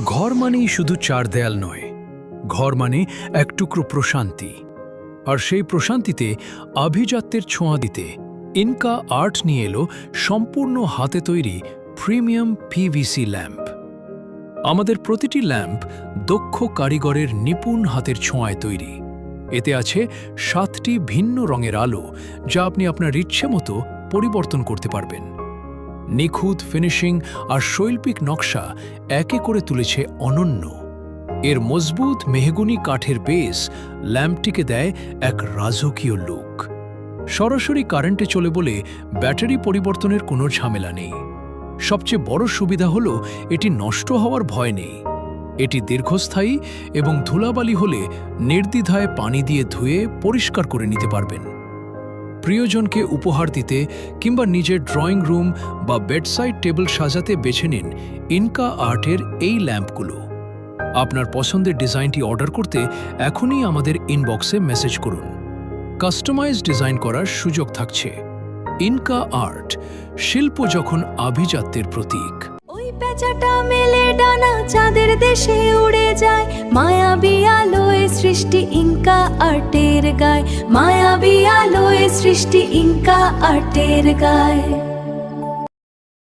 ঘর মানেই শুধু চার দেয়াল নয়, ঘর মানে এক টুকরো প্রশান্তি। আর সেই প্রশান্তিতে আভিজাত্যের ছোঁয়া দিতে ইনকা আর্ট নিয়ে এলো সম্পূর্ণ হাতে তৈরি প্রিমিয়াম পিভিসি ল্যাম্প। আমাদের প্রতিটি ল্যাম্প দক্ষ কারিগরের নিপুণ হাতের ছোঁয়ায় তৈরি। এতে আছে 7টি ভিন্ন রঙের আলো, যা আপনি আপনার ইচ্ছে মতো পরিবর্তন করতে পারবেন। নিখুঁত ফিনিশিং আর শৈল্পিক নকশা একে করে তুলেছে অনন্য। এর মজবুত মেহগুনি কাঠের বেস ল্যাম্পটিকে দেয় এক রাজকীয় লুক। সরাসরি কারেন্টে চলে বলে ব্যাটারি পরিবর্তনের কোনো ঝামেলা নেই। সবচেয়ে বড় সুবিধা হলো এটি নষ্ট হওয়ার ভয় নেই। এটি দীর্ঘস্থায়ী এবং ধুলাবালি হলে নির্দ্বিধায় পানি দিয়ে ধুয়ে পরিষ্কার করে নিতে পারবেন। প্রিয়জনকে উপহার দিতে কিংবা নিজের ড্রয়িং রুম বা বেডসাইড টেবিল সাজাতে বেছে নিন ইনকা আর্টের এই ল্যাম্পগুলো। আপনার পছন্দের ডিজাইনটি অর্ডার করতে এখনই আমাদের ইনবক্সে মেসেজ করুন। কাস্টমাইজ ডিজাইন করার সুযোগ থাকছে। ইনকা আর্ট, শিল্প যখন আভিজাত্যের প্রতীক। ওই পেঁচাটা মেলে ডানা চাঁদের দেশে উড়ে যায়, মায়াবী আলোয় সৃষ্টি ইনকা আর্টের গায়, মায়াবী আলোয় সৃষ্টি ইনকা আর্টের গায়।